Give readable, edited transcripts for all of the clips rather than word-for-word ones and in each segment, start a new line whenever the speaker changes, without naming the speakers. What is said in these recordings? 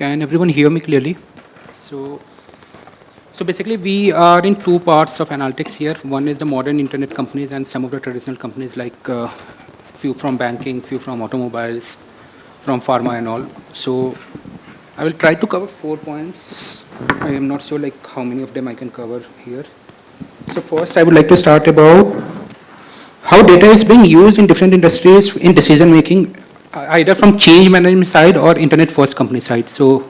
Can everyone hear me clearly? So basically, we are in two parts of analytics here. One is the modern internet companies and some of the traditional companies, like few from banking, few from automobiles, from pharma and all. So I will try to cover 4 points. I am not sure like how many of them I can cover here. So first, I would like to start about how data is being used in different industries in decision making, either from change management side or internet first company side. So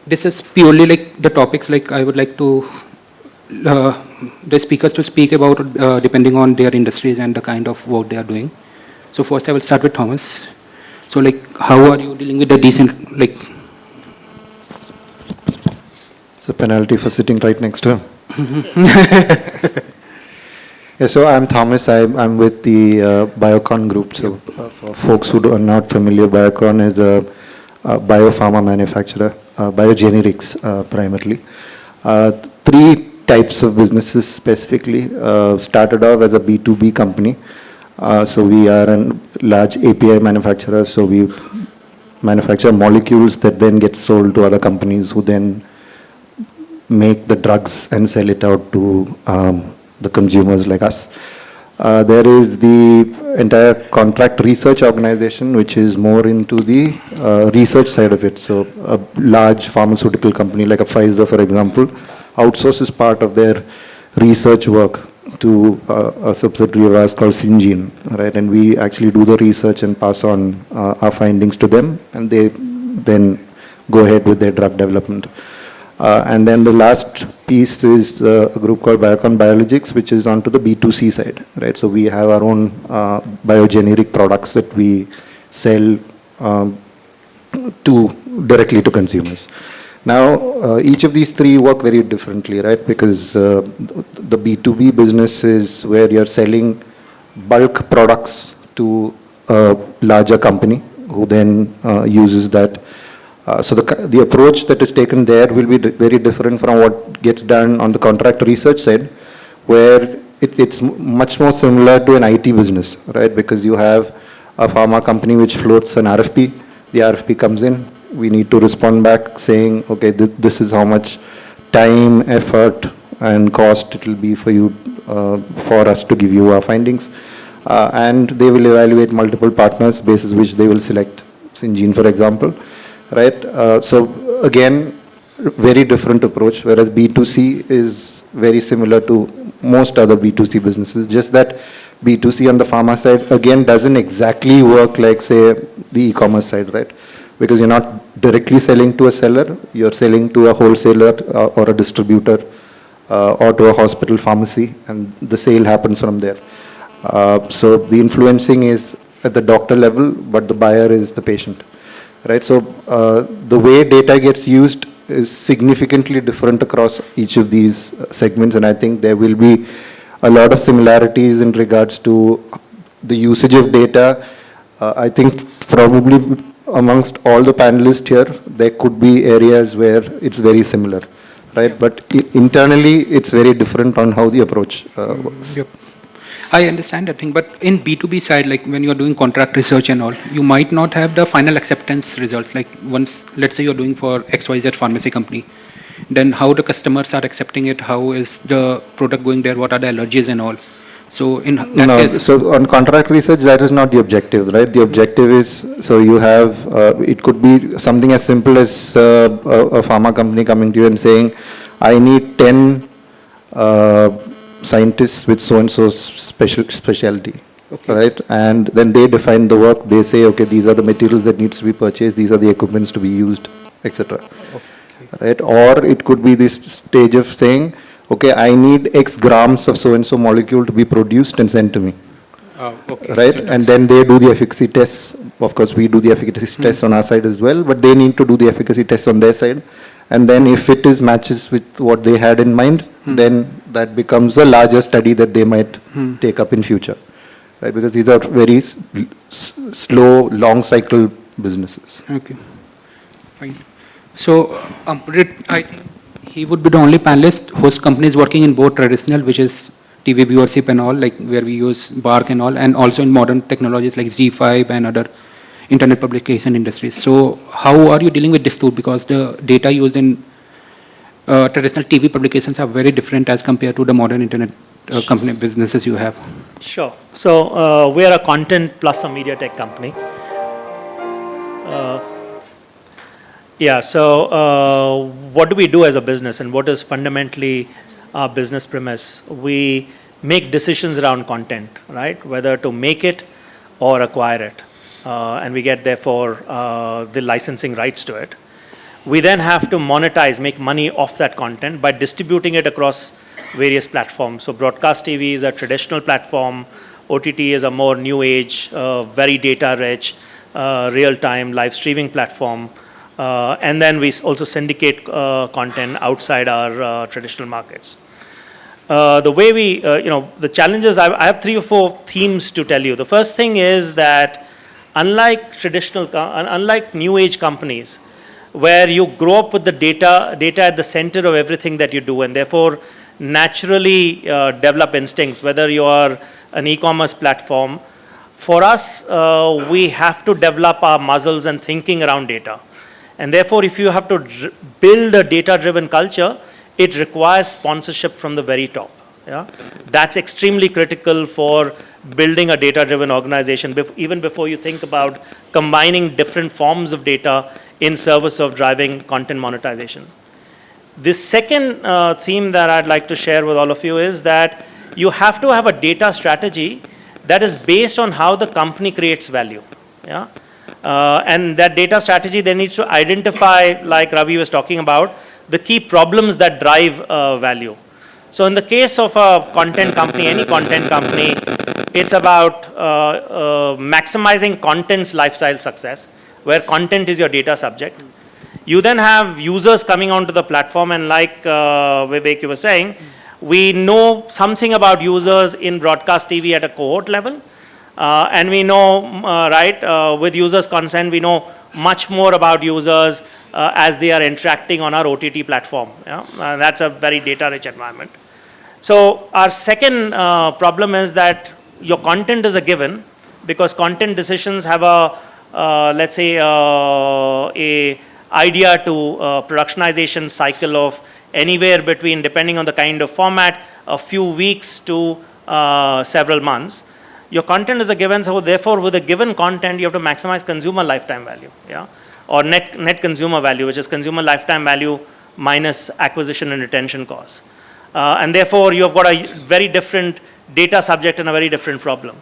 this is purely like the topics like I would like to the speakers to speak about depending on their industries and the kind of work they are doing. So first I will start with Thomas. So like how are you dealing with the decent like?
It's a penalty for sitting right next to him. Yeah, so I'm Thomas. I'm with the Biocon group. So for folks who are not familiar, Biocon is a biopharma manufacturer, biogenerics primarily. 3 types of businesses specifically. Started off as a B2B company. So we are a large API manufacturer. So we manufacture molecules that then get sold to other companies who then make the drugs and sell it out to the consumers like us. There is the entire contract research organization, which is more into the research side of it. So a large pharmaceutical company like a Pfizer, for example, outsources part of their research work to a subsidiary of ours called Syngene, right? And we actually do the research and pass on our findings to them, and they then go ahead with their drug development. And then the last piece is a group called Biocon Biologics, which is onto the B2C side, right? So we have our own biogeneric products that we sell directly to consumers. Now, each of these 3 work very differently, right? Because the B2B business is where you're selling bulk products to a larger company who then uses that. So the approach that is taken there will be very different from what gets done on the contract research side, where it's much more similar to an IT business, right? Because you have a pharma company which floats an RFP. The RFP comes in. We need to respond back saying, okay, this is how much time, effort, and cost it will be for you, for us to give you our findings. And they will evaluate multiple partners basis which they will select Syngene, for example. Right, so again, very different approach, whereas B2C is very similar to most other B2C businesses, just that B2C on the pharma side, again, doesn't exactly work like, say, the e-commerce side, right? Because you're not directly selling to a seller, you're selling to a wholesaler or a distributor or to a hospital pharmacy, and the sale happens from there. So the influencing is at the doctor level, but the buyer is the patient. Right, so the way data gets used is significantly different across each of these segments, and I think there will be a lot of similarities in regards to the usage of data. I think probably amongst all the panelists here, there could be areas where it's very similar, right? But internally, it's very different on how the approach works.
Yep. I understand that thing, but in B2B side, like when you're doing contract research and all, you might not have the final acceptance results. Like once, let's say you're doing for XYZ pharmacy company, then how the customers are accepting it, how is the product going there, what are the allergies and all. So in that case,
so on contract research, that is not the objective, right? The objective is, so you have, it could be something as simple as a pharma company coming to you and saying, I need 10 scientists with so-and-so specialty, okay, right? And then they define the work. They say, okay, these are the materials that needs to be purchased. These are the equipments to be used, etc. Okay. Right? Or it could be this stage of saying, okay, I need X grams of so-and-so molecule to be produced and sent to me. Okay. Right? So and then they do the efficacy tests. Of course, we do the efficacy tests on our side as well, but they need to do the efficacy tests on their side. And then if it is matches with what they had in mind, then that becomes a larger study that they might take up in future, right? Because these are very slow, long cycle businesses.
Okay, fine. So Amrit, I think he would be the only panelist whose company is working in both traditional, which is TV viewership and all, like where we use BARC and all, and also in modern technologies like Z5 and other internet publication industries. So how are you dealing with this tool? Because the data used in traditional TV publications are very different as compared to the modern internet company businesses you have.
Sure. So we are a content plus a media tech company. So what do we do as a business, and what is fundamentally our business premise? We make decisions around content, right? Whether to make it or acquire it. And we get, therefore, the licensing rights to it. We then have to monetize, make money off that content by distributing it across various platforms. So broadcast TV is a traditional platform. OTT is a more new age, very data rich, real-time live streaming platform. And then we also syndicate content outside our traditional markets. The way we, the challenges, I have 3 or 4 themes to tell you. The first thing is that unlike new age companies, where you grow up with the data at the center of everything that you do, and therefore naturally develop instincts, whether you are an e-commerce platform. For us, we have to develop our muscles and thinking around data. And therefore, if you have to build a data-driven culture, it requires sponsorship from the very top. Yeah? That's extremely critical for building a data-driven organization, even before you think about combining different forms of data in service of driving content monetization. The second theme that I'd like to share with all of you is that you have to have a data strategy that is based on how the company creates value. Yeah? And that data strategy then needs to identify, like Ravi was talking about, the key problems that drive value. So in the case of a content company, any content company, it's about maximizing content's lifestyle success, where content is your data subject. You then have users coming onto the platform, and like Vivek was saying, we know something about users in broadcast TV at a cohort level. And we know, with users' consent, we know much more about users as they are interacting on our OTT platform. Yeah? That's a very data-rich environment. So our second problem is that your content is a given, because content decisions have a, let's say, a idea to productionization cycle of anywhere between, depending on the kind of format, a few weeks to several months. Your content is a given, so therefore with a given content, you have to maximize consumer lifetime value, yeah? Or net consumer value, which is consumer lifetime value minus acquisition and retention costs. And therefore, you've got a very different data subject and a very different problem.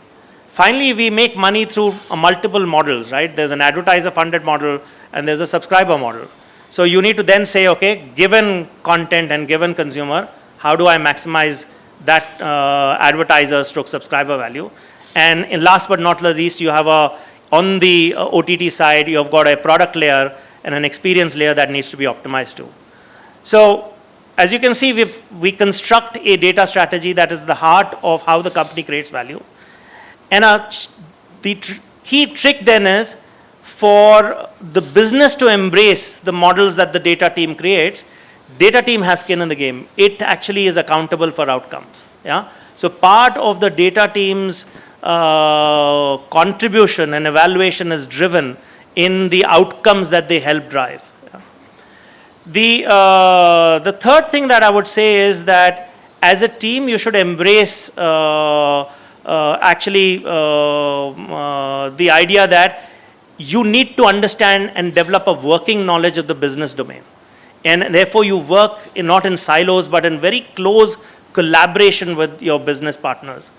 Finally, we make money through multiple models, right? There's an advertiser-funded model, and there's a subscriber model. So you need to then say, okay, given content and given consumer, how do I maximize that advertiser/subscriber value? And last but not least, you have on the OTT side, you have got a product layer and an experience layer that needs to be optimized too. So as you can see, we construct a data strategy that is the heart of how the company creates value. And the key trick then is for the business to embrace the models that the data team creates. Data team has skin in the game. It actually is accountable for outcomes. Yeah? So part of the data team's contribution and evaluation is driven in the outcomes that they help drive. Yeah? The third thing that I would say is that as a team, you should embrace the idea that you need to understand and develop a working knowledge of the business domain. And therefore, you work not in silos, but in very close collaboration with your business partners.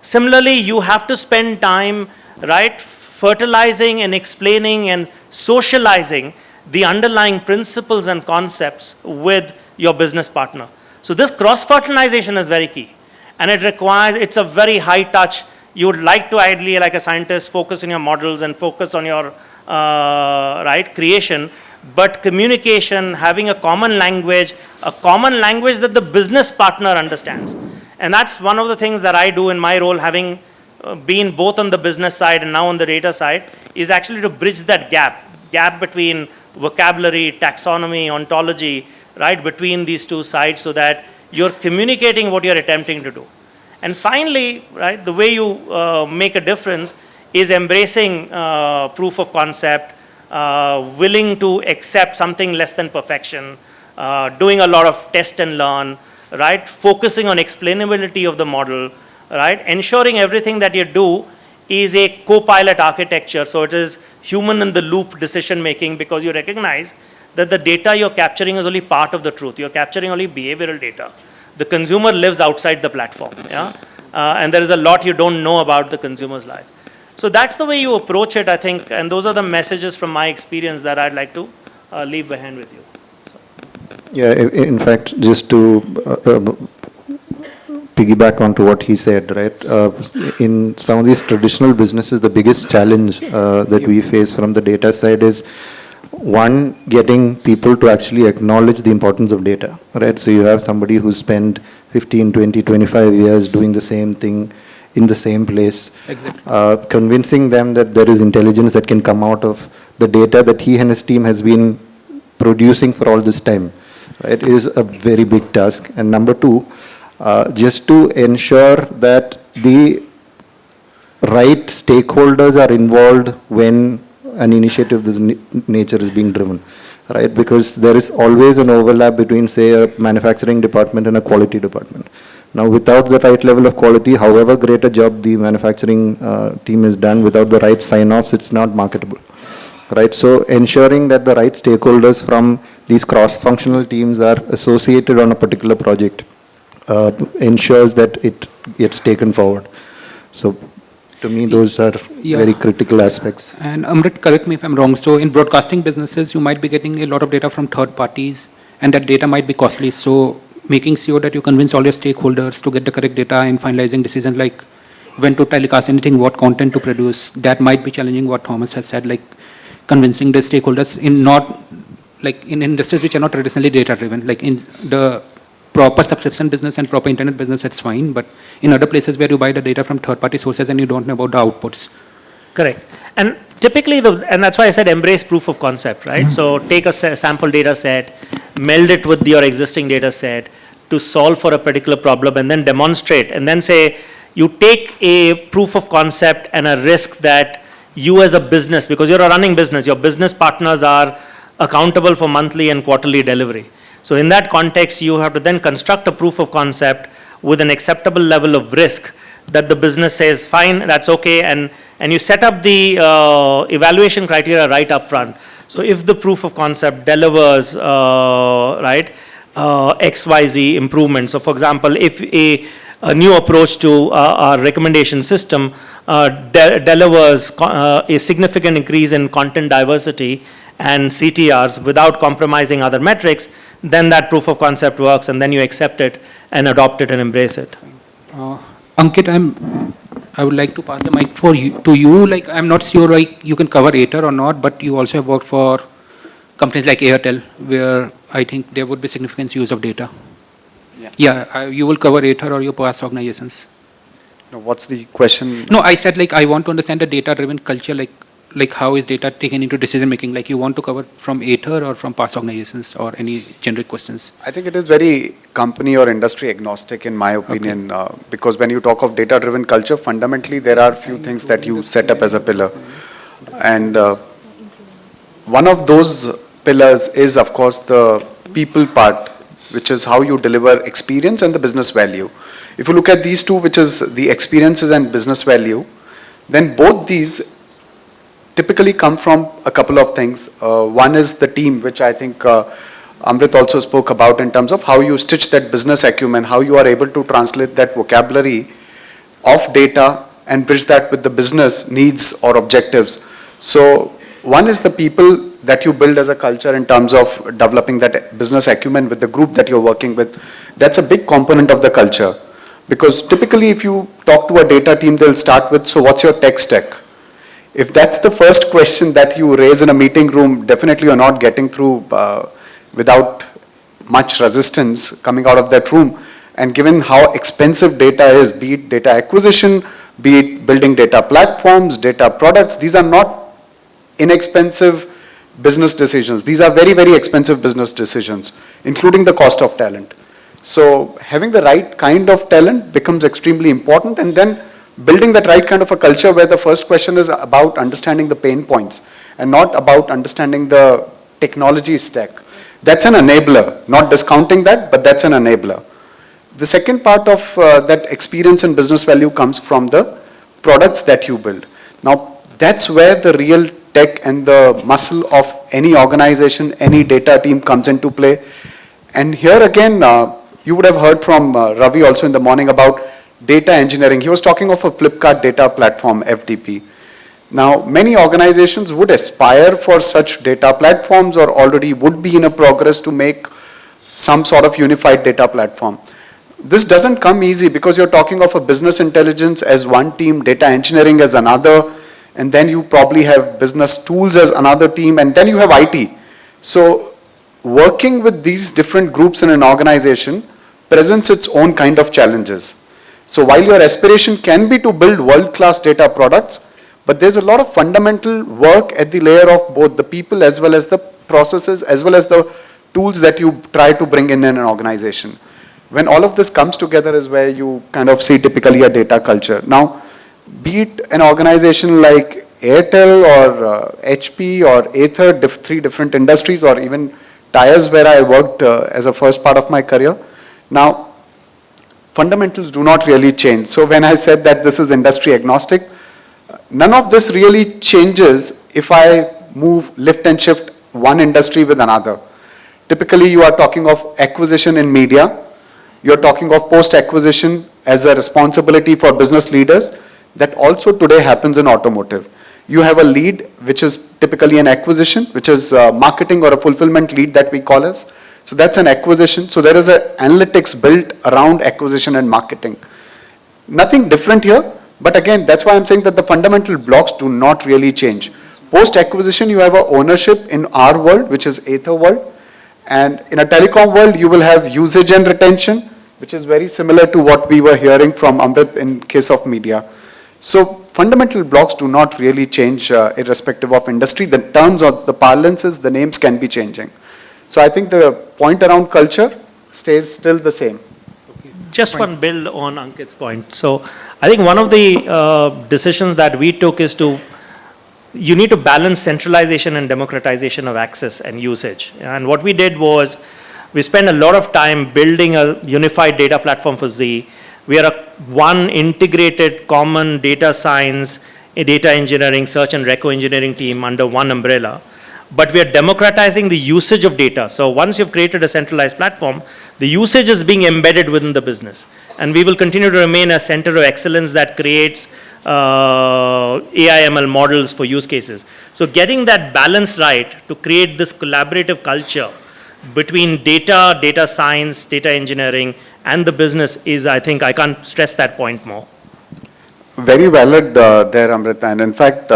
Similarly, you have to spend time, right, fertilizing and explaining and socializing the underlying principles and concepts with your business partner. So this cross-fertilization is very key. And it's a very high touch. You would like to ideally, like a scientist, focus on your models and focus on your creation. But communication, having a common language that the business partner understands. And that's one of the things that I do in my role, having been both on the business side and now on the data side, is actually to bridge that gap between vocabulary, taxonomy, ontology, right, between these two sides, so that you're communicating what you're attempting to do. And finally, right, the way you make a difference is embracing proof of concept, willing to accept something less than perfection, doing a lot of test and learn, right? Focusing on explainability of the model, right? Ensuring everything that you do is a co-pilot architecture, so it is human in the loop decision making, because you recognize that the data you're capturing is only part of the truth. You're capturing only behavioral data. The consumer lives outside the platform, yeah? And there is a lot you don't know about the consumer's life. So that's the way you approach it, I think, and those are the messages from my experience that I'd like to leave behind with you. So.
Yeah, in fact, just to piggyback onto what he said, right? In some of these traditional businesses, the biggest challenge that we face from the data side is, one, getting people to actually acknowledge the importance of data, right? So you have somebody who spent 15, 20, 25 years doing the same thing in the same place.
Exactly.
Convincing them that there is intelligence that can come out of the data that he and his team has been producing for all this time, right, is a very big task. And number two, just to ensure that the right stakeholders are involved when an initiative of this nature is being driven, right? Because there is always an overlap between, say, a manufacturing department and a quality department. Now, without the right level of quality, however great a job the manufacturing team has done, without the right sign-offs, it's not marketable, right? So ensuring that the right stakeholders from these cross-functional teams are associated on a particular project ensures that it gets taken forward. So to me, those are very critical aspects.
And Amrit, correct me if I'm wrong. So in broadcasting businesses, you might be getting a lot of data from third parties, and that data might be costly. So making sure that you convince all your stakeholders to get the correct data and finalizing decisions like when to telecast anything, what content to produce, that might be challenging, what Thomas has said, like convincing the stakeholders in not, like in industries which are not traditionally data driven, like in the proper subscription business and proper internet business, that's fine. But in other places where you buy the data from third-party sources and you don't know about the outputs.
Correct. And typically, and that's why I said embrace proof of concept, right? So take a sample data set, meld it with your existing data set to solve for a particular problem, and then demonstrate, and then say, you take a proof of concept and a risk that you as a business, because you're a running business, your business partners are accountable for monthly and quarterly delivery. So in that context, you have to then construct a proof of concept with an acceptable level of risk that the business says, fine, that's okay, and you set up the evaluation criteria right up front. So if the proof of concept delivers, XYZ improvement. So for example, if a new approach to our recommendation system delivers a significant increase in content diversity and CTRs without compromising other metrics, then that proof of concept works, and then you accept it and adopt it and embrace it.
Ankit, I would like to pass the mic to you. Like, I'm not sure like you can cover Ather or not, but you also have worked for companies like Airtel, where I think there would be significant use of data. Yeah, you will cover Ather or your past organizations.
No, what's the question?
No, I said like I want to understand the data-driven culture, like how is data taken into decision making? Like you want to cover from Ather or from past organizations or any generic questions?
I think it is very company or industry agnostic in my opinion, because when you talk of data-driven culture, fundamentally there are few things that you set up as a pillar. And one of those pillars is of course the people part, which is how you deliver experience and the business value. If you look at these two, which is the experiences and business value, then both these typically come from a couple of things. One is the team, which I think Amrit also spoke about in terms of how you stitch that business acumen, how you are able to translate that vocabulary of data and bridge that with the business needs or objectives. So one is the people that you build as a culture in terms of developing that business acumen with the group that you're working with. That's a big component of the culture. Because typically if you talk to a data team, they'll start with, so what's your tech stack? If that's the first question that you raise in a meeting room, definitely you're not getting through without much resistance coming out of that room. And given how expensive data is, be it data acquisition, be it building data platforms, data products, these are not inexpensive business decisions. These are very, very expensive business decisions, including the cost of talent. So having the right kind of talent becomes extremely important, and then building that right kind of a culture where the first question is about understanding the pain points and not about understanding the technology stack. That's an enabler, not discounting that, but that's an enabler. The second part of that experience and business value comes from the products that you build. Now, that's where the real tech and the muscle of any organization, any data team comes into play. And here again, you would have heard from Ravi also in the morning about data engineering. He was talking of a Flipkart data platform, FDP. Now, many organizations would aspire for such data platforms or already would be in a progress to make some sort of unified data platform. This doesn't come easy because you're talking of a business intelligence as one team, data engineering as another, and then you probably have business tools as another team, and then you have IT. So working with these different groups in an organization presents its own kind of challenges. So while your aspiration can be to build world-class data products, but there's a lot of fundamental work at the layer of both the people as well as the processes as well as the tools that you try to bring in an organization. When all of this comes together is where you kind of see typically a data culture. Now, be it an organization like Airtel or HP or Ather, three different industries, or even tires where I worked as a first part of my career. Now, fundamentals do not really change. So when I said that this is industry agnostic, none of this really changes if I move, lift and shift one industry with another. Typically, you are talking of acquisition in media. You're talking of post-acquisition as a responsibility for business leaders. That also today happens in automotive. You have a lead, which is typically an acquisition, which is marketing or a fulfillment lead that we call as. So that's an acquisition. So there is an analytics built around acquisition and marketing. Nothing different here, but again, that's why I'm saying that the fundamental blocks do not really change. Post-acquisition, you have a ownership in our world, which is Ather world. And in a telecom world, you will have usage and retention, which is very similar to what we were hearing from Amrit in case of media. So fundamental blocks do not really change irrespective of industry. The terms or the parlances, the names can be changing. So I think the point around culture stays still the same.
Just one build on Ankit's point. So I think one of the decisions that we took is you need to balance centralization and democratization of access and usage. And what we did was we spent a lot of time building a unified data platform for Z. We are one integrated common data science, data engineering, search and reco engineering team under one umbrella. But we are democratizing the usage of data. So once you've created a centralized platform, the usage is being embedded within the business. And we will continue to remain a center of excellence that creates AI/ML models for use cases. So getting that balance right to create this collaborative culture between data, data science, data engineering, and the business is, I think, I can't stress that point more.
Very valid there, Amrit. And in fact,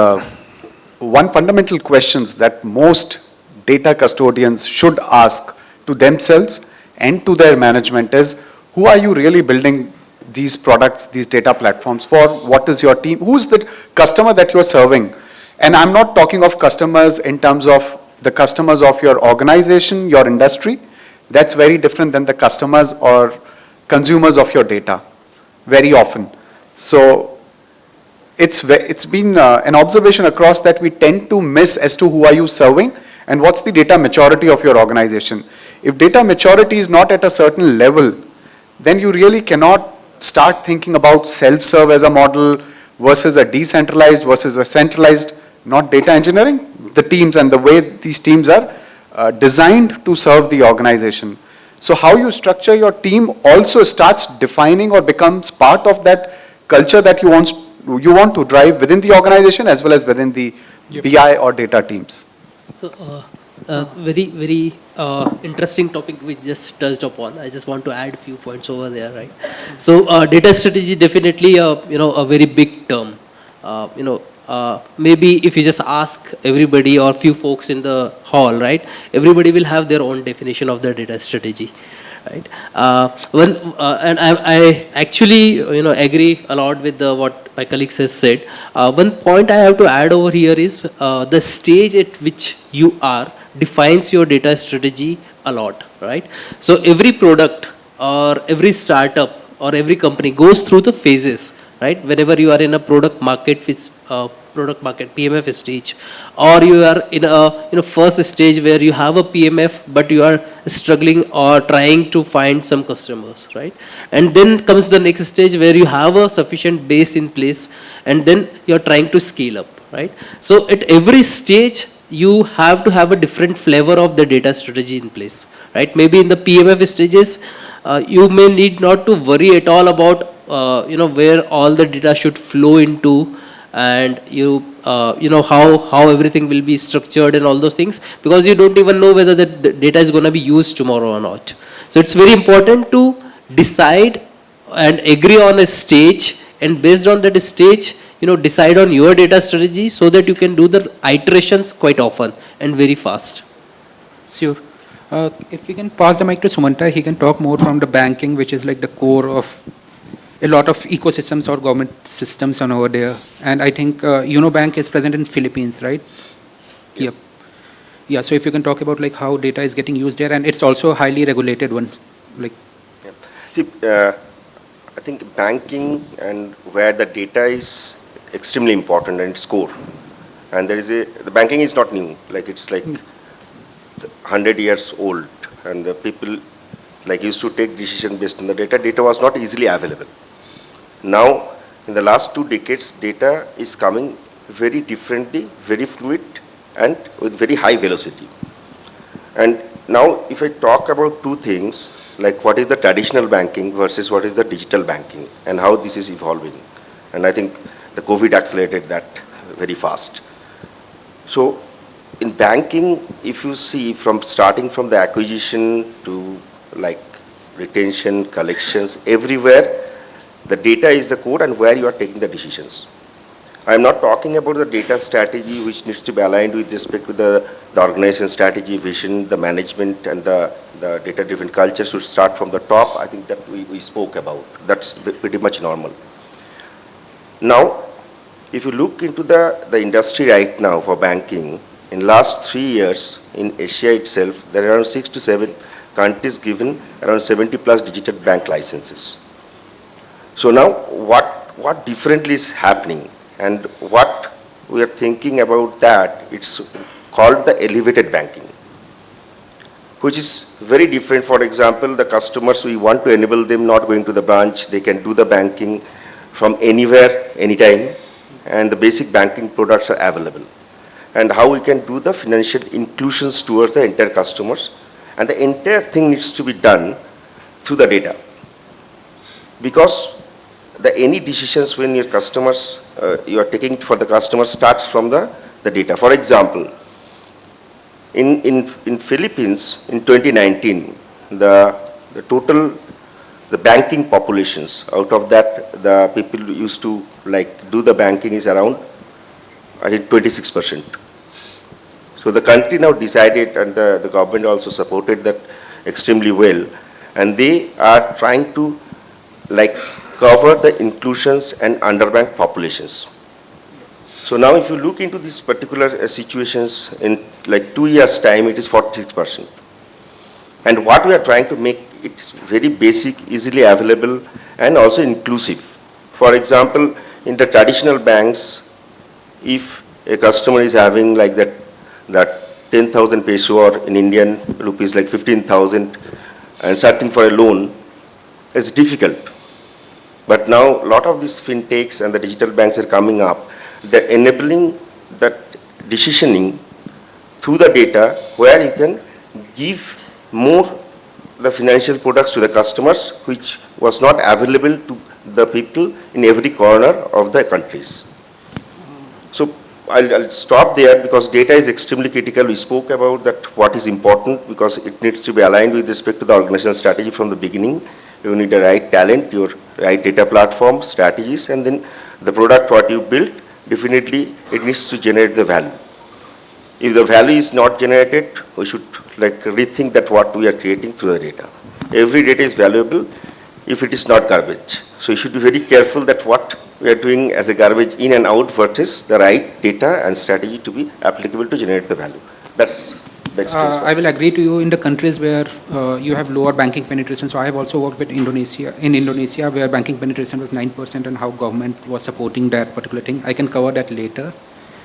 one fundamental questions that most data custodians should ask to themselves and to their management is, who are you really building these products, these data platforms for? What is your team? Who's the customer that you're serving? And I'm not talking of customers in terms of the customers of your organization, your industry. That's very different than the customers or consumers of your data, very often. So it's been an observation across that we tend to miss as to who are you serving and what's the data maturity of your organization. If data maturity is not at a certain level, then you really cannot start thinking about self-serve as a model versus a decentralized versus a centralized, not data engineering, the teams and the way these teams are designed to serve the organization. So how you structure your team also starts defining or becomes part of that culture that you want to drive within the organization as well as within the BI or data teams.
So very interesting topic we just touched upon. I just want to add a few points over there, right? So data strategy definitely a very big term. Maybe if you just ask everybody or few folks in the hall, right? Everybody will have their own definition of the data strategy, right? And I actually agree a lot with what my colleagues has said. One point I have to add over here is the stage at which you are defines your data strategy a lot, right? So every product or every startup or every company goes through the phases right? Whenever you are in a product market PMF stage, or you are in a first stage where you have a PMF but you are struggling or trying to find some customers, right? And then comes the next stage where you have a sufficient base in place, and then you are trying to scale up, right? So at every stage you have to have a different flavor of the data strategy in place, right? Maybe in the PMF stages, you may need not to worry at all about where all the data should flow into, and how everything will be structured and all those things, because you don't even know whether the data is going to be used tomorrow or not. So it's very important to decide and agree on a stage, and based on that stage, decide on your data strategy so that you can do the iterations quite often and very fast.
Sure. If we can pass the mic to Sumanta, he can talk more from the banking, which is like the core of a lot of ecosystems or government systems on over there. And I think Bank is present in Philippines, right? Yep. Yeah, so if you can talk about like how data is getting used there, and it's also a highly regulated one. Like.
Yeah. See, I think banking and where the data is extremely important and it's core. And the banking is not new, like it's like 100 years old, and the people used to take decision based on the data. Data was not easily available. Now, in the last 2 decades, data is coming very differently, very fluid, and with very high velocity. And now, if I talk about 2 things, like what is the traditional banking versus what is the digital banking, and how this is evolving. And I think the COVID accelerated that very fast. So, in banking, if you see starting from the acquisition to retention, collections, everywhere, the data is the core and where you are taking the decisions. I am not talking about the data strategy which needs to be aligned with respect to the organization strategy, vision, the management, and the data-driven culture should start from the top. I think that we spoke about. That's pretty much normal. Now, if you look into the industry right now for banking, in last 3 years in Asia itself, there are around 6 to 7 countries given around 70 plus digital bank licenses. So now what differently is happening, and what we are thinking about that, it's called the elevated banking, which is very different. For example, the customers, we want to enable them not going to the branch, they can do the banking from anywhere, anytime, and the basic banking products are available. And how we can do the financial inclusions towards the entire customers, and the entire thing needs to be done through the data. Because any decisions when your customers, you are taking for the customer starts from the data. For example, in Philippines in 2019, the total, the banking populations, out of that, the people who used to do the banking is around, I think 26%. So the country now decided, and the government also supported that extremely well, and they are trying to cover the inclusions and underbanked populations. So now if you look into these particular situations, in 2 years' time, it is 46%. And what we are trying to make it very basic, easily available, and also inclusive. For example, in the traditional banks, if a customer is having that 10,000 peso, or in Indian rupees 15,000, and starting for a loan, it's difficult. But now a lot of these fintechs and the digital banks are coming up. They're enabling that decisioning through the data, where you can give more the financial products to the customers, which was not available to the people in every corner of the countries. So I'll stop there, because data is extremely critical. We spoke about that, what is important, because it needs to be aligned with respect to the organizational strategy from the beginning. You need the right talent, your right data platform, strategies, and then the product what you build, definitely it needs to generate the value. If the value is not generated, we should rethink that what we are creating through the data. Every data is valuable if it is not garbage. So you should be very careful that what we are doing as a garbage in and out versus the right data and strategy to be applicable to generate the value. best case for
I will agree to you in the countries where you have lower banking penetration. So I have also worked with Indonesia, where banking penetration was 9% and how government was supporting that particular thing. I can cover that later.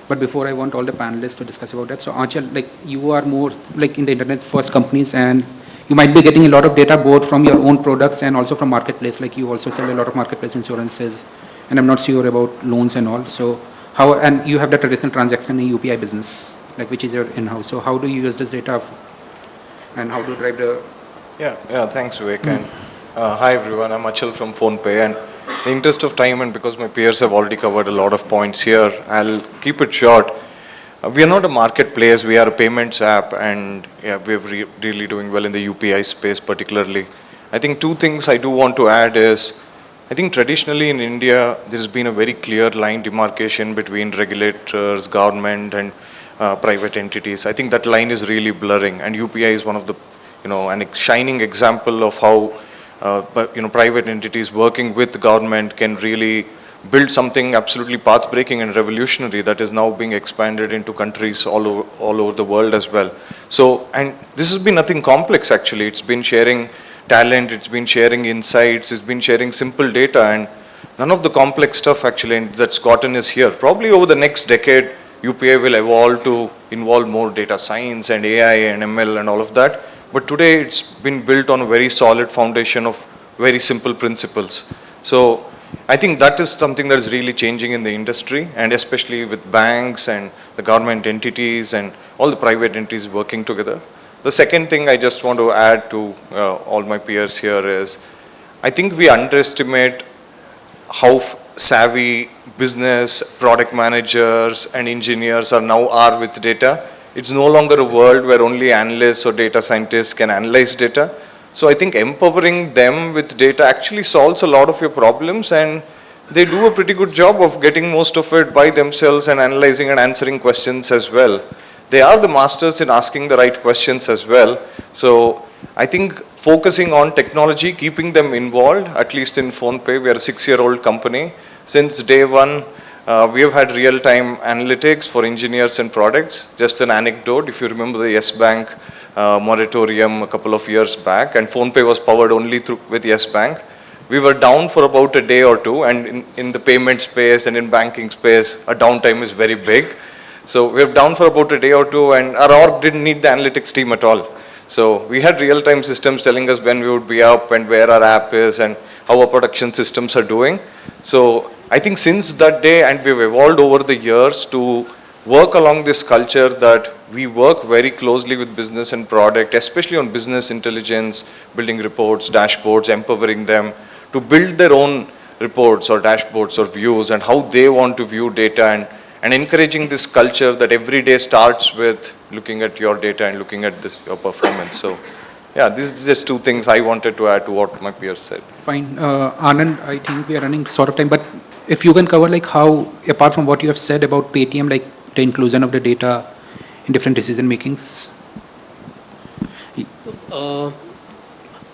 But before, I want all the panelists to discuss about that. So Achal, like you are more like in the internet first companies, and you might be getting a lot of data both from your own products and also from marketplace. Like you also sell a lot of marketplace insurances, and I'm not sure about loans and all. So how, and you have the traditional transaction in UPI business, like which is your in-house. So how do you use this data and how do you drive the...
Yeah, thanks Vivek. And hi everyone, I'm Achal from PhonePe, and in the interest of time and because my peers have already covered a lot of points here, I'll keep it short. We are not a marketplace, we are a payments app, and yeah, we're really doing well in the UPI space particularly. I think two things I do want to add is, I think traditionally in India, there's been a very clear line demarcation between regulators, government, and private entities. I think that line is really blurring, and UPI is one of the, an shining example of how private entities working with the government can really build something absolutely path-breaking and revolutionary that is now being expanded into countries all over the world as well. So, and this has been nothing complex actually. It's been sharing talent, it's been sharing insights, it's been sharing simple data, and none of the complex stuff actually that's gotten is here. Probably over the next decade, UPI will evolve to involve more data science and AI and ML and all of that. But today it's been built on a very solid foundation of very simple principles. So I think that is something that is really changing in the industry, and especially with banks and the government entities and all the private entities working together. The second thing I just want to add to all my peers here is, I think we underestimate how savvy business, product managers and engineers are with data. It's no longer a world where only analysts or data scientists can analyze data. So I think empowering them with data actually solves a lot of your problems, and they do a pretty good job of getting most of it by themselves and analyzing and answering questions as well. They are the masters in asking the right questions as well. So I think focusing on technology, keeping them involved, at least in PhonePe, we are a 6-year-old company. Since day one, we have had real-time analytics for engineers and products. Just an anecdote, if you remember the Yes Bank moratorium a couple of years back, and PhonePe was powered only with Yes Bank. We were down for about a day or two, and in the payment space and in banking space, a downtime is very big. So we were down for about a day or two, and our org didn't need the analytics team at all. So we had real-time systems telling us when we would be up and where our app is and how our production systems are doing. So I think since that day, and we've evolved over the years to work along this culture that we work very closely with business and product, especially on business intelligence, building reports, dashboards, empowering them to build their own reports or dashboards or views and how they want to view data, and encouraging this culture that every day starts with looking at your data and looking at your performance. So yeah, this is just two things I wanted to add to what my peers said.
Fine. Anand, I think we are running short of time, but if you can cover like how, apart from what you have said about Paytm, like the inclusion of the data in different decision makings.
So,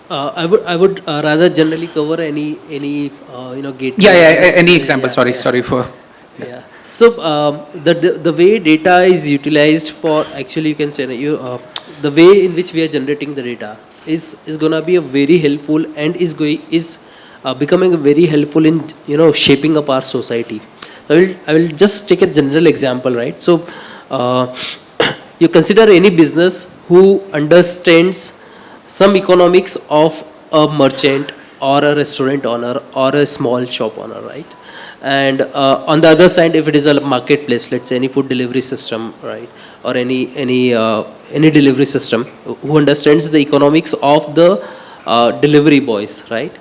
I would rather generally cover any gate.
Any example. Sorry for.
Yeah. So the way data is utilized for, actually you can say the way in which we are generating the data is gonna be a very helpful and is becoming very helpful in shaping up our society. So I will just take a general example, right? So you consider any business who understands some economics of a merchant or a restaurant owner or a small shop owner, right? And on the other side, if it is a marketplace, let's say any food delivery system, right, or any delivery system, who understands the economics of the delivery boys, right?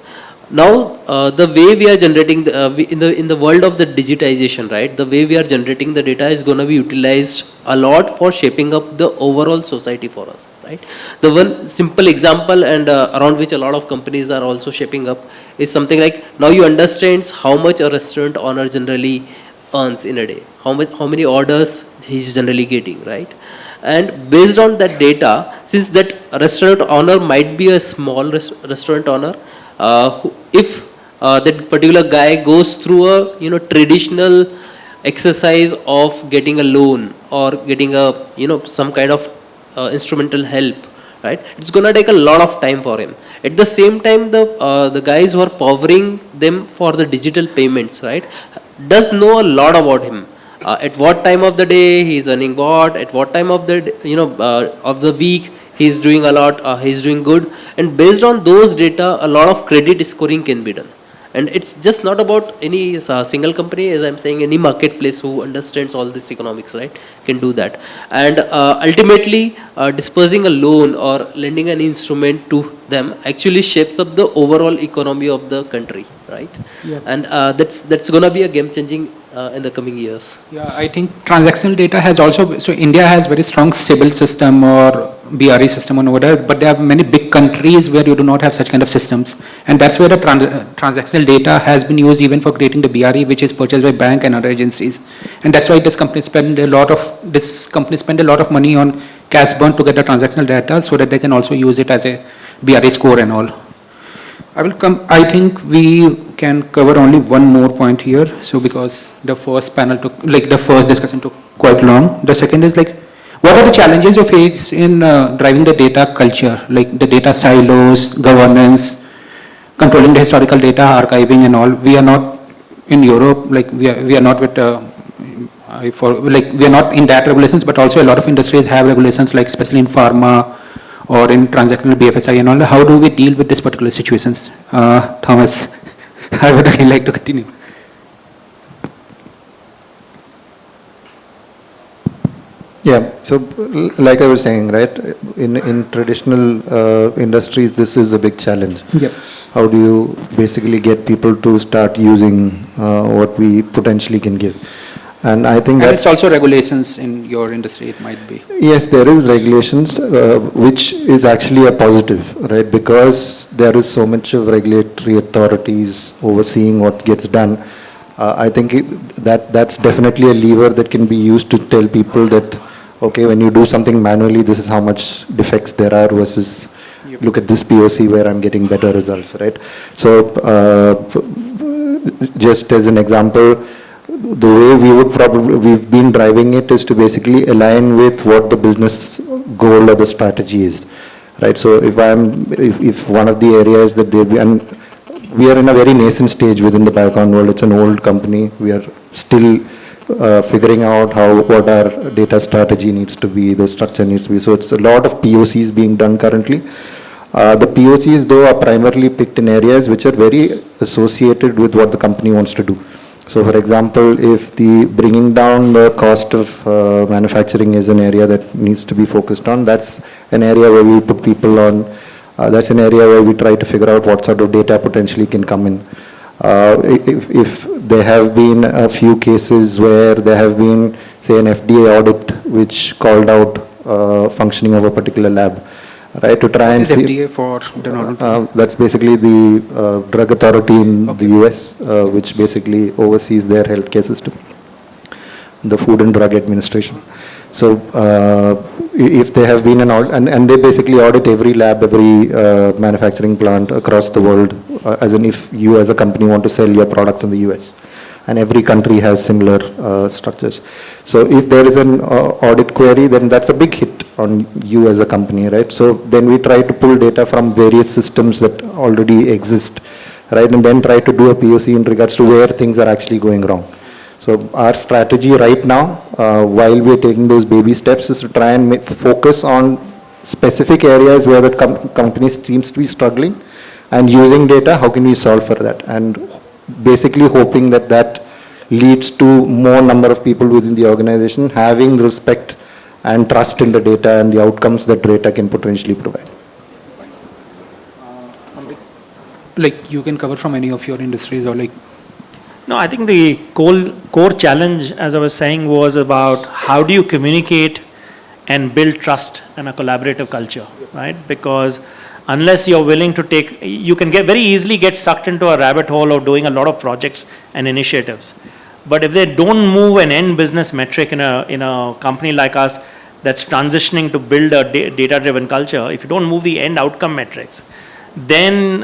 Now, the way we are generating in the world of the digitization, right, the way we are generating the data is going to be utilized a lot for shaping up the overall society for us, right? The one simple example and around which a lot of companies are also shaping up is something like, now you understand how much a restaurant owner generally earns in a day, how many orders he's generally getting, right? And based on that data, since that restaurant owner might be a small restaurant owner, if that particular guy goes through a traditional exercise of getting a loan or getting a some kind of instrumental help, right? It's going to take a lot of time for him. At the same time, the guys who are powering them for the digital payments, right, does know a lot about him. At what time of the day he's earning what, at what time of the of the week he's doing a lot, he's doing good, and based on those data, a lot of credit scoring can be done. And it's just not about any single company, as I'm saying, any marketplace who understands all this economics, right, can do that. And ultimately, dispersing a loan or lending an instrument to them actually shapes up the overall economy of the country, right?
Yeah.
And that's going to be a game changing in the coming years.
Yeah, I think transactional data has also, so India has very strong stable system or BRE system over there, but there are many big countries where you do not have such kind of systems. And that's where the transactional data has been used even for creating the BRE, which is purchased by bank and other agencies. And that's why this company spend a lot of money on cash burn to get the transactional data so that they can also use it as a BRE score and all. I think we can cover only one more point here. So because the first panel took, the first discussion took quite long. The second is what are the challenges you face in driving the data culture, like the data silos, governance, controlling the historical data, archiving and all? We are not in Europe, we are not with, we are not in that regulations, but also a lot of industries have regulations, especially in pharma or in transactional BFSI and all. How do we deal with this particular situations? Thomas, I would really like to continue.
Yeah, so like I was saying, right, in traditional industries, this is a big challenge.
Yep.
How do you basically get people to start using what we potentially can give? And I think
it's also regulations in your industry, it might be.
Yes, there is regulations, which is actually a positive, right? Because there is so much of regulatory authorities overseeing what gets done. I think that's definitely a lever that can be used to tell people that, okay, when you do something manually, this is how much defects there are versus look at this POC where I'm getting better results, right? So just as an example, the way we've been driving it is to basically align with what the business goal or the strategy is, right? So if one of the areas that and we are in a very nascent stage within the Biocon world, it's an old company, we are still figuring out what our data strategy needs to be, the structure needs to be. So it's a lot of POCs being done currently. The POCs though are primarily picked in areas which are very associated with what the company wants to do. So for example, if the bringing down the cost of manufacturing is an area that needs to be focused on, that's an area where we put people on, that's an area where we try to figure out what sort of data potentially can come in. If there have been a few cases where there have been, say, an FDA audit which called out functioning of a particular lab, right, to try and see.
FDA for the normal?
That's basically the drug authority in the US, which basically oversees their healthcare system, the Food and Drug Administration. So if they have been an audit, and they basically audit every lab, every manufacturing plant across the world, as in if you as a company want to sell your products in the US. And every country has similar structures. So if there is an audit query, then that's a big hit on you as a company, right? So then we try to pull data from various systems that already exist, right? And then try to do a POC in regards to where things are actually going wrong. So our strategy right now, while we're taking those baby steps, is to try and focus on specific areas where the company seems to be struggling, and using data, how can we solve for that? And basically hoping that leads to more number of people within the organization having respect and trust in the data and the outcomes that data can potentially provide.
You can cover from any of your industries or
No, I think the core challenge, as I was saying, was about how do you communicate and build trust and a collaborative culture, right? Because unless you're willing to you can very easily get sucked into a rabbit hole of doing a lot of projects and initiatives. But if they don't move an end business metric in a company like us that's transitioning to build a data-driven culture, if you don't move the end outcome metrics, then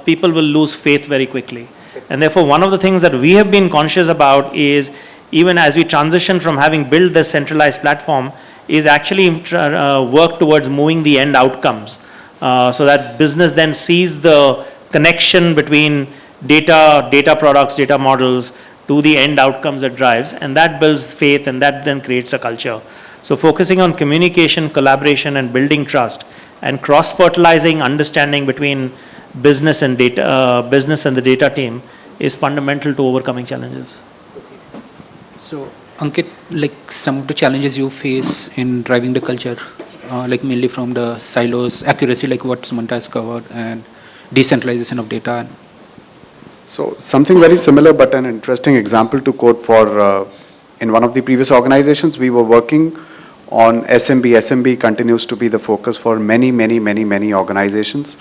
people will lose faith very quickly. And therefore, one of the things that we have been conscious about is, even as we transition from having built this centralized platform, is actually work towards moving the end outcomes, so that business then sees the connection between data products, data models to the end outcomes it drives, and that builds faith, and that then creates a culture. So focusing on communication, collaboration, and building trust, and cross-fertilizing understanding between business and the data team is fundamental to overcoming challenges.
So, Ankit, like some of the challenges you face in driving the culture, like mainly from the silos, accuracy, like what Sumanta has covered, and decentralization of data.
So something very similar, but an interesting example to quote for, in one of the previous organizations, we were working on SMB. SMB continues to be the focus for many organizations.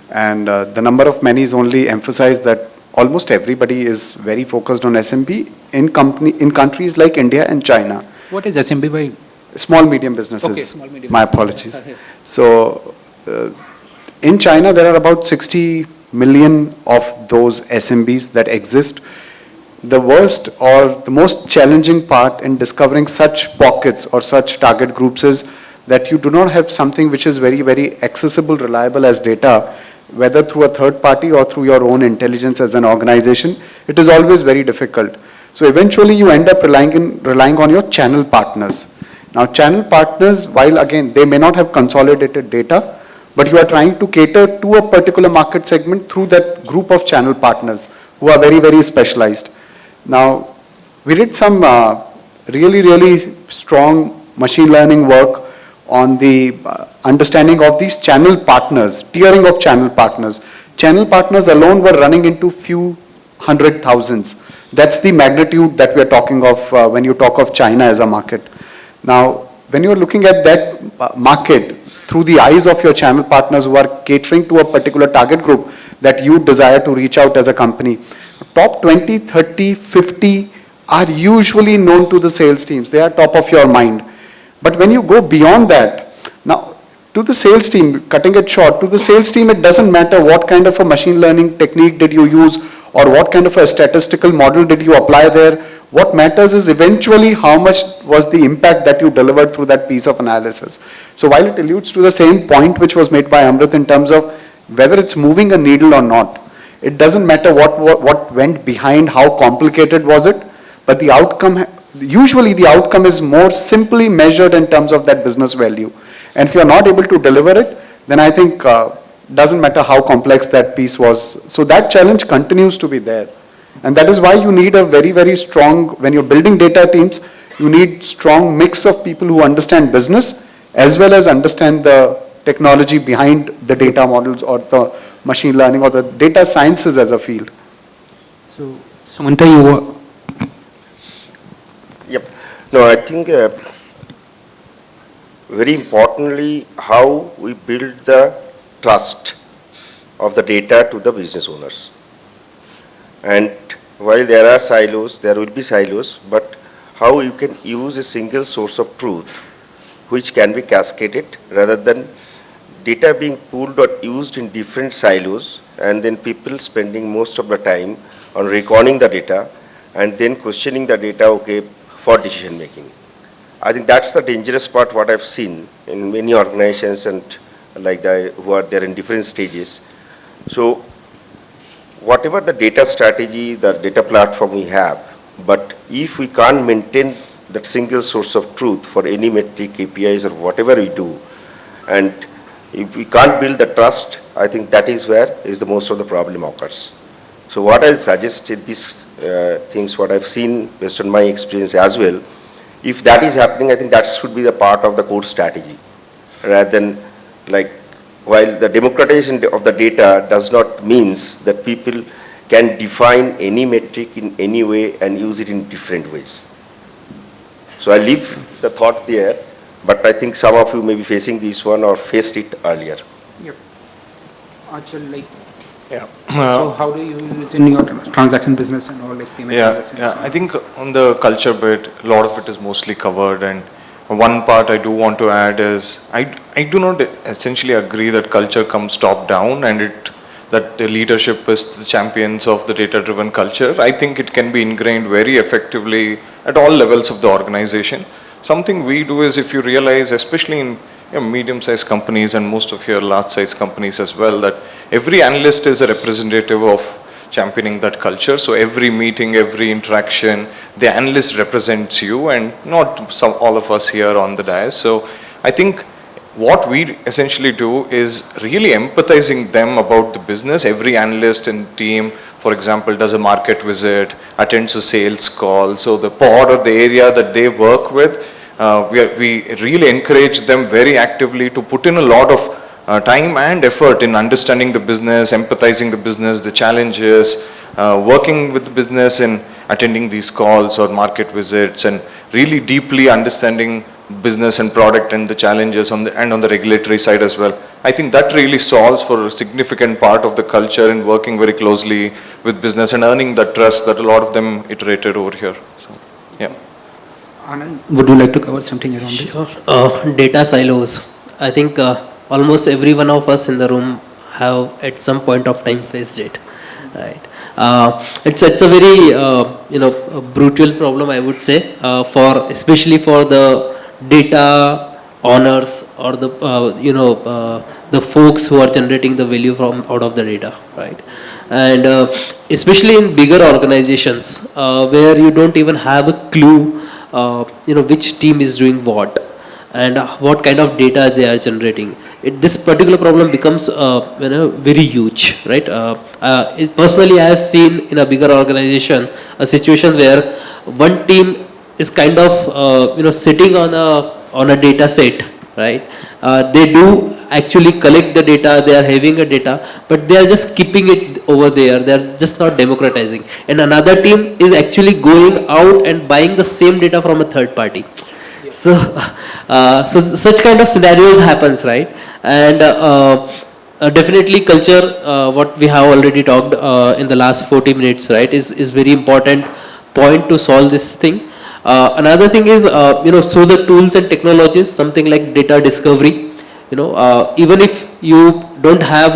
And the number of many is only emphasized that almost everybody is very focused on SMB in countries like India and China.
What is SMB by?
Small, medium businesses.
Okay, small, medium
My
businesses.
apologies. So in China, there are about 60 million of those SMBs that exist. The worst or the most challenging part in discovering such pockets or such target groups is that you do not have something which is very accessible, reliable as data, whether through a third party or through your own intelligence as an organization. It is always very difficult. So eventually you end up relying on your channel partners. Now channel partners, while again they may not have consolidated data, but you are trying to cater to a particular market segment through that group of channel partners who are very specialized. Now, we did some really strong machine learning work on the understanding of these channel partners, tiering of channel partners. Channel partners alone were running into few hundred thousands. That's the magnitude that we are talking of when you talk of China as a market. Now, when you are looking at that market through the eyes of your channel partners who are catering to a particular target group that you desire to reach out as a company, top 20, 30, 50 are usually known to the sales teams. They are top of your mind. But when you go beyond that, now to the sales team, cutting it short, to the sales team it doesn't matter what kind of a machine learning technique did you use or what kind of a statistical model did you apply there. What matters is eventually how much was the impact that you delivered through that piece of analysis. So while it alludes to the same point which was made by Amrit in terms of whether it's moving a needle or not, it doesn't matter what went behind, how complicated was it, but the outcome, usually the outcome is more simply measured in terms of that business value. And if you're not able to deliver it, then I think doesn't matter how complex that piece was. So that challenge continues to be there. And that is why you need a very strong, when you're building data teams, you need strong mix of people who understand business as well as understand the technology behind the data models or the machine learning or the data sciences as a field.
So, Sumanta, you were...
Yep. No, I think very importantly, how we build the trust of the data to the business owners. And while there are silos, there will be silos, but how you can use a single source of truth which can be cascaded rather than data being pooled or used in different silos and then people spending most of the time on recording the data and then questioning the data, okay, for decision making. I think that's the dangerous part what I've seen in many organizations and like who are there in different stages. So whatever the data strategy, the data platform we have, but if we can't maintain that single source of truth for any metric, KPIs or whatever we do, and if we can't build the trust, I think that is where is the most of the problem occurs. So what I suggest in these things, what I've seen based on my experience as well, if that is happening, I think that should be the part of the core strategy, rather than like, while the democratization of the data does not means that people can define any metric in any way and use it in different ways. So I leave the thought there, but I think some of you may be facing this one or faced it earlier.
Yep. Achal, like,
Yeah.
so how do you use in your transaction business and all, like payment transactions?
Yeah. I think on the culture bit, a lot of it is mostly covered, and one part I do want to add is I do not essentially agree that culture comes top down and that the leadership is the champions of the data-driven culture. I think it can be ingrained very effectively at all levels of the organization. something we do is, if you realize, especially in medium-sized companies and most of your large-sized companies as well, that every analyst is a representative of championing that culture. So every meeting, every interaction, the analyst represents you and not all of us here on the dais. So I think what we essentially do is really empathizing them about the business. Every analyst and team, for example, does a market visit, attends a sales call. So the pod or the area that they work with, we really encourage them very actively to put in a lot of time and effort in understanding the business, empathizing the business, the challenges, working with the business and attending these calls or market visits, and really deeply understanding business and product and the challenges on the regulatory side as well. I think that really solves for a significant part of the culture in working very closely with business and earning that trust that a lot of them iterated over here. So, yeah.
Anand, would you like to cover something around this?
Sure. Data silos. I think almost every one of us in the room have at some point of time faced it, right? It's a very a brutal problem, I would say, especially for the data owners or the the folks who are generating the value from out of the data, right? And especially in bigger organizations where you don't even have a clue which team is doing what and what kind of data they are generating. This particular problem becomes very huge, right? Personally, I have seen in a bigger organization a situation where one team is kind of sitting on a data set, right? They do actually collect the data, they are having a data, but they are just keeping it over there. They are just not democratizing. And another team is actually going out and buying the same data from a third party. So, such kind of scenarios happens, right? And definitely culture, what we have already talked in the last 40 minutes, right, is very important point to solve this thing. Another thing is, through the tools and technologies, something like data discovery, even if you don't have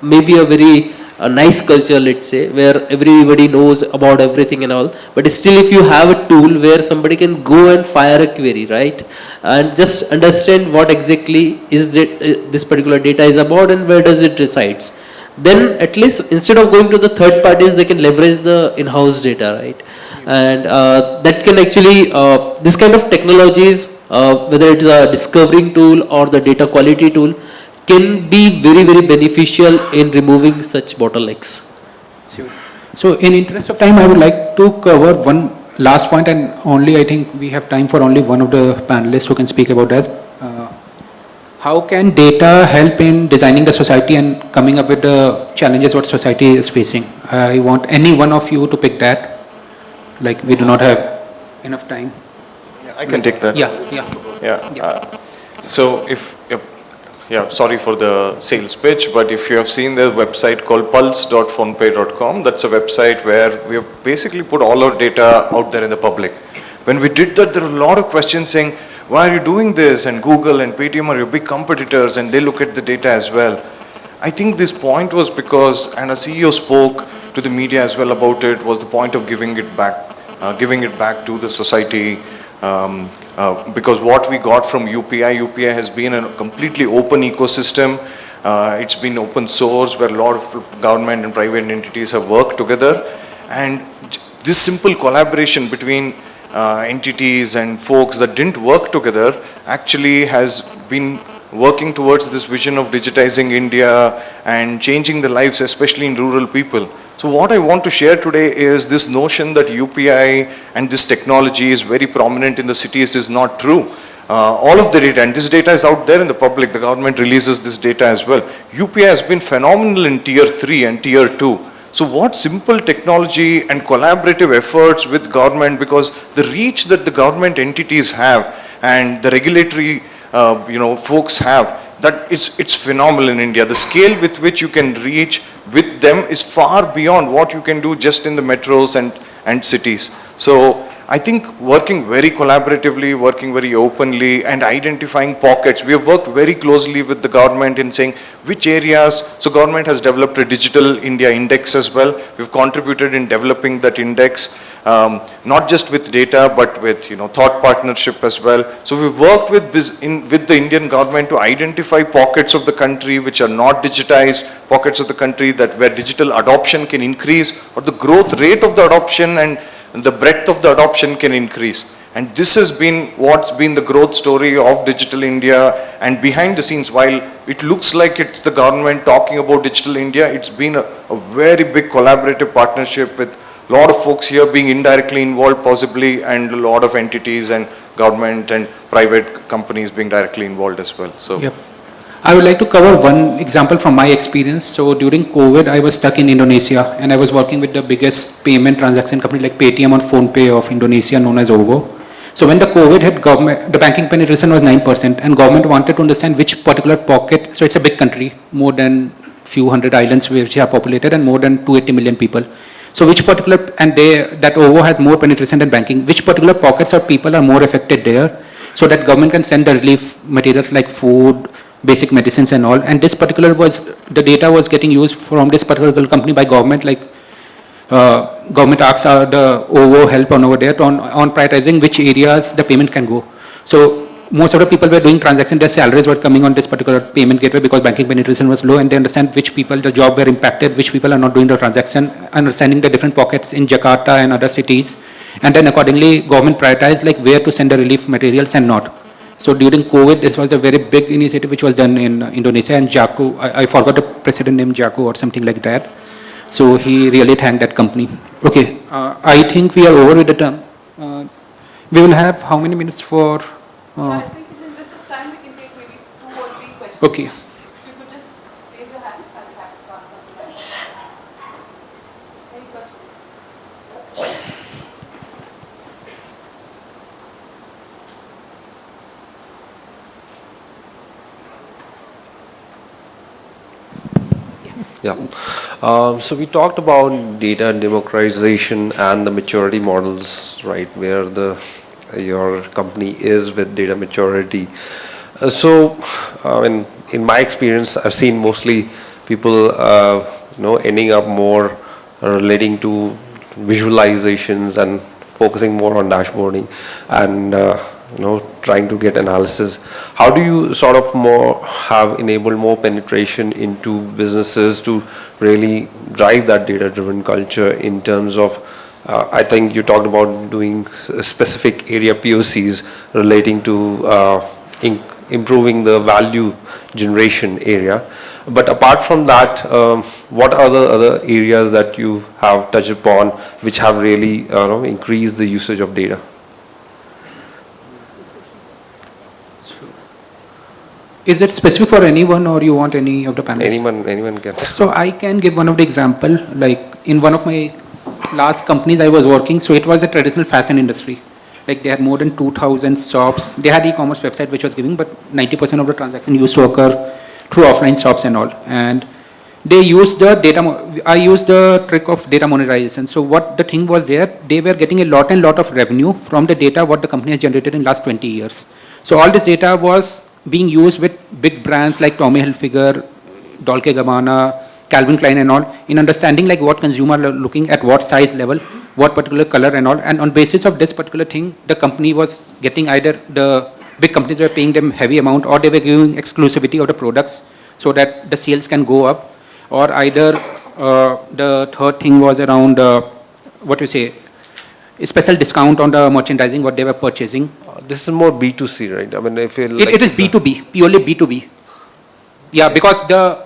maybe a very nice culture, let's say, where everybody knows about everything and all, but still if you have a tool where somebody can go and fire a query, right, and just understand what exactly is this particular data is about and where does it resides, then at least instead of going to the third parties, they can leverage the in-house data, right? And that can actually, this kind of technologies, whether it is a discovering tool or the data quality tool, can be very, very beneficial in removing such bottlenecks.
Sure. So in interest of time, I would like to cover one last point, and only I think we have time for only one of the panelists who can speak about that. How can data help in designing the society and coming up with the challenges what society is facing? I want any one of you to pick that. Like, we do not have enough time.
Yeah, I can take that. So sorry for the sales pitch, but if you have seen the website called pulse.phonepe.com, that's a website where we have basically put all our data out there in the public. When we did that, there were a lot of questions saying, why are you doing this? And Google and Paytm are your big competitors and they look at the data as well. I think this point was because, and a CEO spoke to the media as well about it, was the point of giving it back to the society. Because what we got from UPI has been a completely open ecosystem. It's been open source where a lot of government and private entities have worked together. And this simple collaboration between entities and folks that didn't work together actually has been working towards this vision of digitizing India and changing the lives, especially in rural people. So what I want to share today is this notion that UPI and this technology is very prominent in the cities is not true. All of the data, and this data is out there in the public, the government releases this data as well. UPI has been phenomenal in tier 3 and tier 2. So what simple technology and collaborative efforts with government, because the reach that the government entities have and the regulatory folks have, that it's phenomenal in India. The scale with which you can reach with them is far beyond what you can do just in the metros and cities. So I think working very collaboratively, working very openly and identifying pockets. We have worked very closely with the government in saying which areas, so government has developed a digital India index as well. We've contributed in developing that index not just with data, but with, thought partnership as well. So we worked with the Indian government to identify pockets of the country which are not digitized, pockets of the country where digital adoption can increase, or the growth rate of the adoption and the breadth of the adoption can increase. And this has been what's been the growth story of Digital India. And behind the scenes, while it looks like it's the government talking about Digital India, it's been a very big collaborative partnership with a lot of folks here being indirectly involved possibly, and a lot of entities and government and private companies being directly involved as well. So.
Yep. I would like to cover one example from my experience. So during COVID, I was stuck in Indonesia and I was working with the biggest payment transaction company like Paytm or PhonePe of Indonesia, known as OVO. So when the COVID hit, the banking penetration was 9%, and government wanted to understand which particular pocket. So it's a big country, more than few hundred islands which are populated and more than 280 million people. So which particular, and that OVO has more penetration than banking, which particular pockets or people are more affected there, so that government can send the relief materials like food, basic medicines and all. And this particular the data was getting used from this particular company by government, like government asked the OVO help on over there on prioritizing which areas the payment can go. So most of the people were doing transactions, their salaries were coming on this particular payment gateway because banking penetration was low, and they understand which people the job were impacted, which people are not doing the transaction, understanding the different pockets in Jakarta and other cities. And then accordingly, government prioritized like where to send the relief materials and not. So during COVID, this was a very big initiative which was done in Indonesia, and 𝗓𝗂, I forgot the president name, 𝗓𝗂 or something like that. So he really thanked that company. Okay, I think we are over with the term. We will have how many minutes for?
I think in the interest of time, we can take maybe 2 or 3 questions.
Okay.
If you could just raise your hands, I'll be happy to answer. Any questions?
Yeah. So we talked about data democratization and the maturity models, right, where your company is with data maturity. In my experience, I've seen mostly people, ending up more relating to visualizations and focusing more on dashboarding and trying to get analysis. How do you sort of enable more penetration into businesses to really drive that data-driven culture in terms of, I think you talked about doing specific area POCs relating to improving the value generation area. But apart from that, what are the other areas that you have touched upon which have really increased the usage of data?
Is it specific for anyone, or you want any of the panelists?
Anyone can.
So I can give one of the example, like in one of my last companies I was working, so it was a traditional fashion industry. Like they had more than 2,000 shops. They had e-commerce website which was giving, but 90% of the transaction used to occur through offline shops and all. And they used the data, I used the trick of data monetization. So what the thing was there, they were getting a lot of revenue from the data what the company has generated in last 20 years. So all this data was being used with big brands like Tommy Hilfiger, Dolce & Gabbana, Calvin Klein and all, in understanding like what consumer are looking at, what size level, what particular color and all. And on basis of this particular thing, the company was getting either the big companies were paying them heavy amount, or they were giving exclusivity of the products so that the sales can go up, or either the third thing was around, a special discount on the merchandising what they were purchasing.
This is more B2C, right? I mean, I feel like
it is B2B, purely B2B. Yeah, because the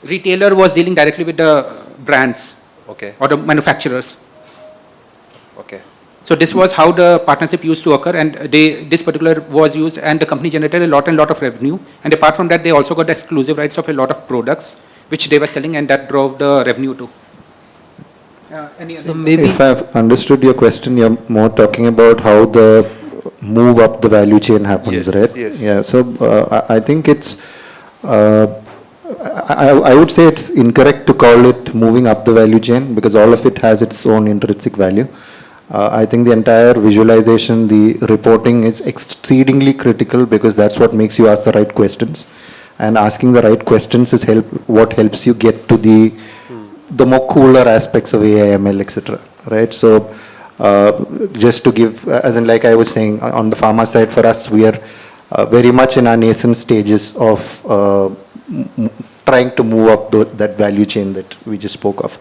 retailer was dealing directly with the brands,
okay,
or the manufacturers.
Okay.
So this was how the partnership used to occur, and this particular was used, and the company generated a lot of revenue. And apart from that, they also got the exclusive rights of a lot of products which they were selling, and that drove the revenue too.
So maybe if I've understood your question, you're more talking about how the move up the value chain happens,
yes,
right?
Yes.
Yeah. So I think it's, I would say it's incorrect to call it moving up the value chain, because all of it has its own intrinsic value. I think the entire visualization, the reporting is exceedingly critical, because that's what makes you ask the right questions. And asking the right questions is what helps you get to the more cooler aspects of AI, ML, etc. Right? So Just to give, as in like I was saying, on the pharma side for us, we are very much in our nascent stages of trying to move up that value chain that we just spoke of.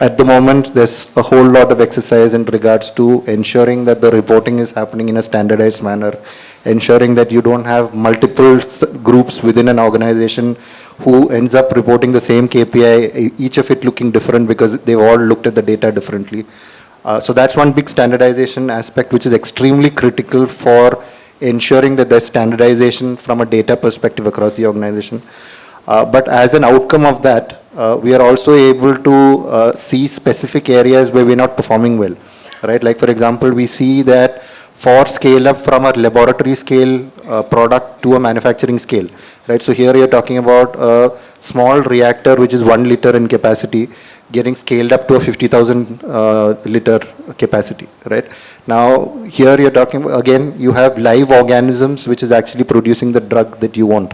At the moment, there's a whole lot of exercise in regards to ensuring that the reporting is happening in a standardized manner, ensuring that you don't have multiple groups within an organization who ends up reporting the same KPI, each of it looking different because they've all looked at the data differently. So that's one big standardization aspect which is extremely critical for ensuring that there's standardization from a data perspective across the organization. But as an outcome of that, we are also able to see specific areas where we're not performing well, right? Like for example, we see that for scale up from a laboratory scale product to a manufacturing scale, right? So here you're talking about a small reactor which is 1 liter in capacity getting scaled up to a 50,000 liter capacity, right? Now here you're talking, again, you have live organisms which is actually producing the drug that you want.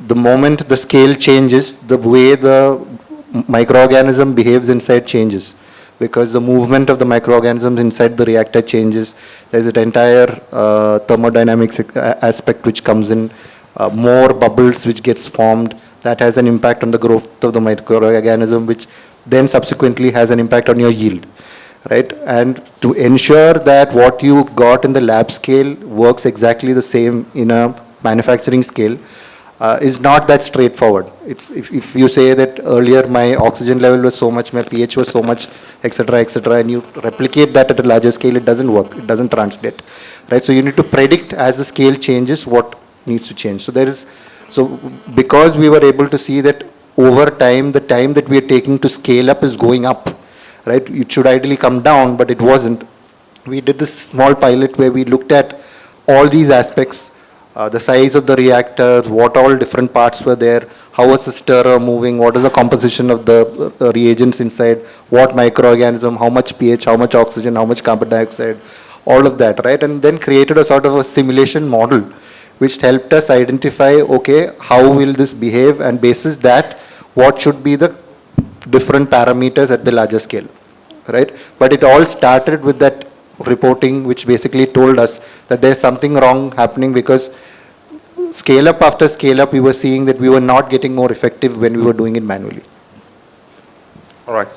The moment the scale changes, the way the microorganism behaves inside changes, because the movement of the microorganisms inside the reactor changes. There's an entire thermodynamics aspect which comes in, more bubbles which gets formed. That has an impact on the growth of the microorganism, which then subsequently has an impact on your yield, right? And to ensure that what you got in the lab scale works exactly the same in a manufacturing scale is not that straightforward. It's, if you say that earlier my oxygen level was so much, my pH was so much, etc., and you replicate that at a larger scale, it doesn't work, it doesn't translate, right? So you need to predict as the scale changes what needs to change. So there is, so because we were able to see that over time, the time that we are taking to scale up is going up, right? It should ideally come down, but it wasn't. We did this small pilot where we looked at all these aspects, the size of the reactors, what all different parts were there, how was the stirrer moving, what is the composition of the reagents inside, what microorganism, how much pH, how much oxygen, how much carbon dioxide, all of that, right? And then created a sort of a simulation model which helped us identify, okay, how will this behave, and basis that, what should be the different parameters at the larger scale, right? But it all started with that reporting which basically told us that there's something wrong happening, because scale up after scale up we were seeing that we were not getting more effective when we were doing it manually.
All right.